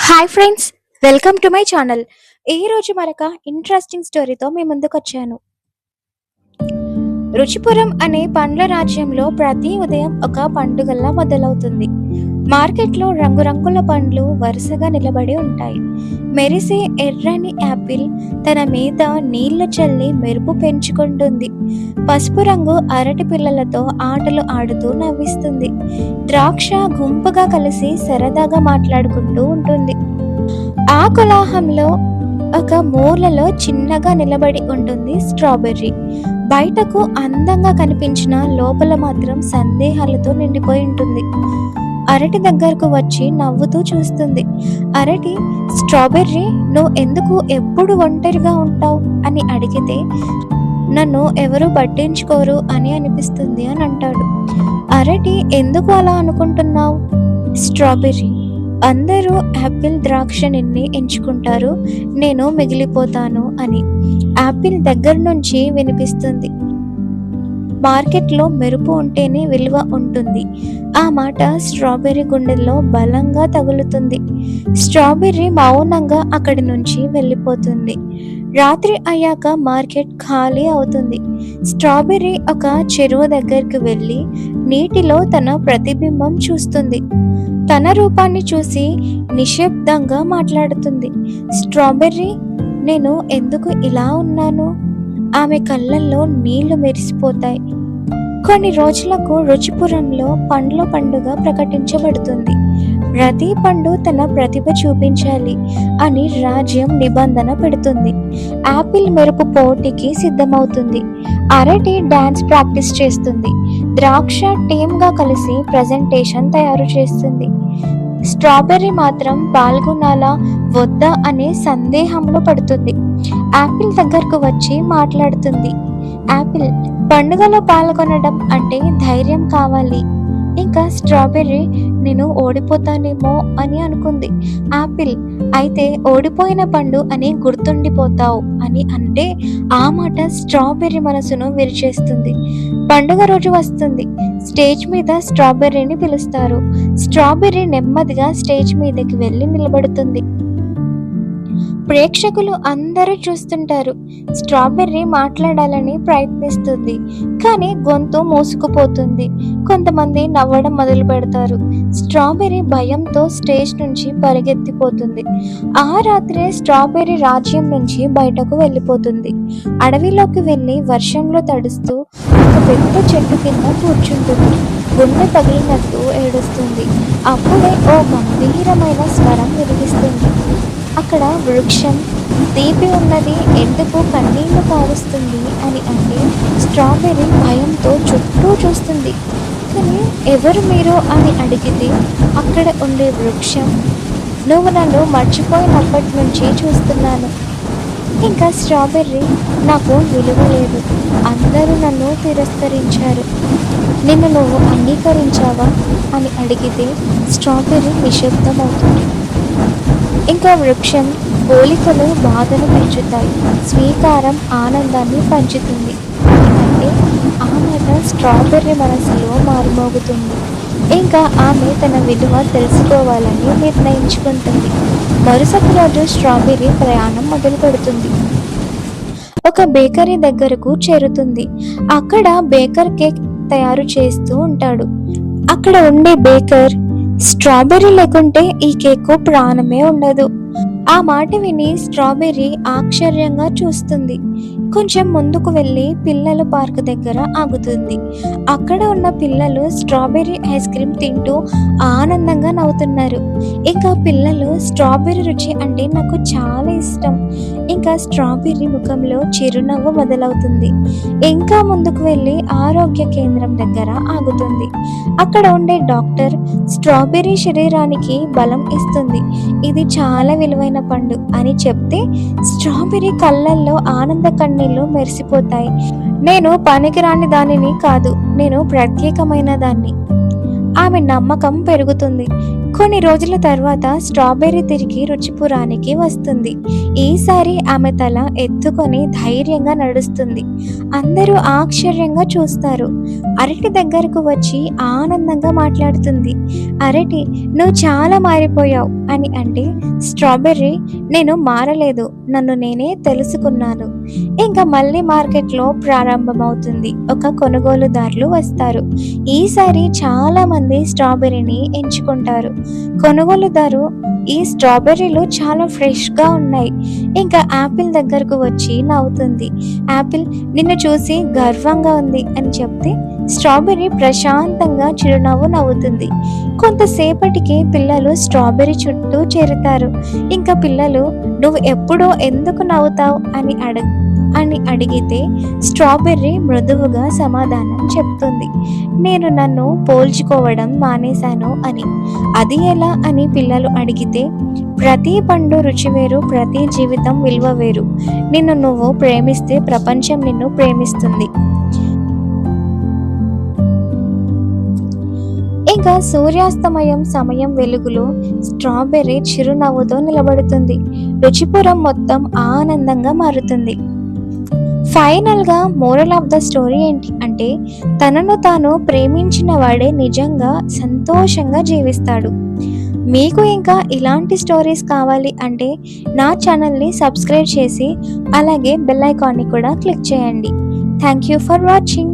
Hi friends, welcome to my channel. ఈ రోజు మరొక ఇంట్రెస్టింగ్ స్టోరీతో మీ ముందుకు వచ్చాను. రుచిపురం అనే పండ్ల రాజ్యంలో ప్రతి ఉదయం ఒక పండుగలా మొదలవుతుంది. మార్కెట్లో రంగురంగుల పండ్లు వరుసగా నిలబడి ఉంటాయి. మెరిసే ఎర్రని యాపిల్ తన మీద నీళ్లు చల్లి మెరుపు పెంచుకుంటుంది. పసుపు రంగు అరటి పిల్లలతో ఆటలు ఆడుతూ నవ్విస్తుంది. ద్రాక్ష గుంపుగా కలిసి సరదాగా మాట్లాడుకుంటూ ఉంటుంది. ఆ కోలాహలంలో ఒక మూలలో చిన్నగా నిలబడి ఉంటుంది స్ట్రాబెర్రీ. బయటకు అందంగా కనిపించిన లోపల మాత్రం సందేహాలతో నిండిపోయి ఉంటుంది. అరటి దగ్గరకు వచ్చి నవ్వుతూ చూస్తుంది. అరటి, స్ట్రాబెర్రీ, నువ్వు ఎందుకు ఎప్పుడు ఒంటరిగా ఉంటావు అని అడిగితే, నన్ను ఎవరు పట్టించుకోరు అని అనిపిస్తుంది అని అంటాడు. అరటి, ఎందుకు అలా అనుకుంటున్నావు? స్ట్రాబెర్రీ, అందరూ యాపిల్, ద్రాక్ష నిన్నే ఎంచుకుంటారు, నేను మిగిలిపోతాను అని. యాపిల్ దగ్గర నుంచి వినిపిస్తుంది, మార్కెట్లో మెరుపు ఉంటేనే విలువ ఉంటుంది. ఆ మాట స్ట్రాబెర్రీ గుండెల్లో బలంగా తగులుతుంది. స్ట్రాబెర్రీ మౌనంగా అక్కడి నుంచి వెళ్ళిపోతుంది. రాత్రి అయ్యాక మార్కెట్ ఖాళీ అవుతుంది. స్ట్రాబెర్రీ ఒక చెరువు దగ్గరికి వెళ్ళి నీటిలో తన ప్రతిబింబం చూస్తుంది. తన రూపాన్ని చూసి నిశ్శబ్దంగా మాట్లాడుతుంది. స్ట్రాబెర్రీ, నేను ఎందుకు ఇలా ఉన్నాను? ఆమె కళ్ళల్లో నీళ్లు మెరిసిపోతాయి. కొన్ని రోజులకు రుచిపురంలో పండ్ల పండుగ ప్రకటించబడుతుంది. ప్రతి పండు తన ప్రతిభ చూపించాలి అని రాజ్యం నిబంధన పెడుతుంది. యాపిల్ మెరుపు పోటీకి సిద్ధమవుతుంది. అరటి డాన్స్ ప్రాక్టీస్ చేస్తుంది. ద్రాక్ష టీమ్గా కలిసి ప్రజెంటేషన్ తయారు చేస్తుంది. స్ట్రాబెర్రీ మాత్రం పాల్గొనాలా వద్దా అనే సందేహంలో పడుతుంది. యాపిల్ దగ్గరకు వచ్చి మాట్లాడుతుంది. యాపిల్, పండుగలో పాల్గొనడం అంటే ధైర్యం కావాలి. ఇంకా స్ట్రాబెర్రీ, నేను ఓడిపోతానేమో అని అనుకుంది. యాపిల్, అయితే ఓడిపోయిన పండు అని గుర్తుండిపోతావు అని అంటే ఆ మాట స్ట్రాబెర్రీ మనసును విరిచేస్తుంది. పండుగ రోజు వస్తుంది. స్టేజ్ మీద స్ట్రాబెర్రీని పిలుస్తారు. స్ట్రాబెర్రీ నెమ్మదిగా స్టేజ్ మీదకి వెళ్ళి నిలబడుతుంది. ప్రేక్షకులు అందరూ చూస్తుంటారు. స్ట్రాబెర్రీ మాట్లాడాలని ప్రయత్నిస్తుంది, కానీ గొంతు మూసుకుపోతుంది. కొంతమంది నవ్వడం మొదలు పెడతారు. స్ట్రాబెర్రీ భయంతో స్టేజ్ నుంచి పరిగెత్తిపోతుంది. ఆ రాత్రే స్ట్రాబెర్రీ రాజ్యం నుంచి బయటకు వెళ్ళిపోతుంది. అడవిలోకి వెళ్ళి వర్షంలో తడుస్తూ ఒక పెద్ద చెట్టు కింద కూర్చుంటుంది. గుండె తగిలినట్టు ఏడుస్తుంది. అప్పుడే ఓ గంభీరమైన స్వరం వినిపిస్తుంది. అక్కడ వృక్షం, తీపి ఉన్నది ఎందుకు కన్నీళ్లు కారుస్తుంది అని అంటే స్ట్రాబెర్రీ భయంతో చుట్టూ చూస్తుంది. కానీ ఎవరు మీరు అని అడిగితే అక్కడ ఉండే వృక్షం, నువ్వు నన్ను మర్చిపోయినప్పటి నుంచి చూస్తున్నాను. ఇంకా స్ట్రాబెర్రీ, నాకు విలువ లేదు, అందరూ నన్ను తిరస్కరించారు, నిన్ను నువ్వు అంగీకరించావా అని అడిగితే స్ట్రాబెర్రీ నిశ్శబ్దం అవుతుంది. ఇంకా వృక్షం, పోలికలు బాధను పెంచుతాయి, స్వీకారం ఆనందాన్ని పంచుతుంది అంటే ఆ మాట స్ట్రాబెర్రీ మనసులో మారుమోగుతుంది. ఇంకా ఆమె తన విలువ తెలుసుకోవాలని నిర్ణయించుకుంటుంది. మరుసటి రోజు స్ట్రాబెర్రీ ప్రయాణం మొదలు పెడుతుంది. ఒక బేకరీ దగ్గరకు చేరుతుంది. అక్కడ బేకర్ కేక్ తయారు చేస్తూ ఉంటాడు. అక్కడ ఉండే బేకర్, స్ట్రాబెర్రీ లేకుంటే ఈ కేకు ప్రాణమే ఉండదు. ఆ మాట విని స్ట్రాబెర్రీ ఆశ్చర్యంగా చూస్తుంది. కొంచెం ముందుకు వెళ్ళి పిల్లల పార్క్ దగ్గర ఆగుతుంది. అక్కడ ఉన్న పిల్లలు స్ట్రాబెర్రీ ఐస్ క్రీమ్ తింటూ ఆనందంగా నవ్వుతున్నారు. ఇంకా పిల్లలు, స్ట్రాబెర్రీ రుచి అంటే నాకు చాలా ఇష్టం. ఇంకా స్ట్రాబెర్రీ ముఖంలో చిరునవ్వు మొదలవుతుంది. ఇంకా ముందుకు వెళ్ళి ఆరోగ్య కేంద్రం దగ్గర ఆగుతుంది. అక్కడ ఉండే డాక్టర్ స్ట్రాబెర్రీ శరీరానికి బలం ఇస్తుంది, ఇది చాలా విలువైన పండు అని చెప్తే స్ట్రాబెర్రీ కళ్ళల్లో ఆనంద కన్నీళ్లు మెరిసిపోతాయి. నేను పనికిరాని దానిని కాదు, నేను ప్రత్యేకమైన దాన్ని. ఆమె నమ్మకం పెరుగుతుంది. కొన్ని రోజుల తర్వాత స్ట్రాబెర్రీ తిరిగి రుచిపురానికి వస్తుంది. ఈసారి ఆమె తల ఎత్తుకొని ధైర్యంగా నడుస్తుంది. అందరూ ఆశ్చర్యంగా చూస్తారు. అరటి దగ్గరకు వచ్చి ఆనందంగా మాట్లాడుతుంది. అరటి, నువ్వు చాలా మారిపోయావు అని అంటే స్ట్రాబెర్రీ, నేను మారలేదు, నన్ను నేనే తెలుసుకున్నాను. ఇంకా మళ్ళీ మార్కెట్లో ప్రారంభమవుతుంది. ఒక కొనుగోలుదారులు వస్తారు. ఈసారి చాలా మంది స్ట్రాబెర్రీని ఎంచుకుంటారు. కొనుగోలుదారు, ఈ స్ట్రాబెర్రీలు చాలా ఫ్రెష్గా ఉన్నాయి. ఇంకా యాపిల్ దగ్గరకు వచ్చి నవ్వుతుంది. యాపిల్, నిన్ను చూసి గర్వంగా ఉంది అని చెప్తే స్ట్రాబెర్రీ ప్రశాంతంగా చిరునవ్వు నవ్వుతుంది. కొంతసేపటికి పిల్లలు స్ట్రాబెర్రీ చుట్టూ చేరుతారు. ఇంకా పిల్లలు, నువ్వు ఎప్పుడూ ఎందుకు నవ్వుతావు అని అడిగితే స్ట్రాబెర్రీ మృదువుగా సమాధానం చెప్తుంది, నేను నన్ను పోల్చుకోవడం మానేశాను అని. అది ఎలా అని పిల్లలు అడిగితే, ప్రతి పండు రుచి వేరు, ప్రతి జీవితం విలువ వేరు. నిన్ను నువ్వు ప్రేమిస్తే ప్రపంచం నిన్ను ప్రేమిస్తుంది. ఇంకా సూర్యాస్తమయం సమయం వెలుగులో స్ట్రాబెర్రీ చిరునవ్వుతో నిలబడుతుంది. రుచిపురం మొత్తం ఆనందంగా మారుతుంది. ఫైనల్గా మోరల్ ఆఫ్ ద స్టోరీ ఏంటి అంటే, తనను తాను ప్రేమించిన వాడే నిజంగా సంతోషంగా జీవిస్తాడు. మీకు ఇంకా ఇలాంటి స్టోరీస్ కావాలి అంటే నా ఛానల్ని సబ్స్క్రైబ్ చేసి అలాగే బెల్ ఐకాన్ని కూడా క్లిక్ చేయండి. Thank you for watching.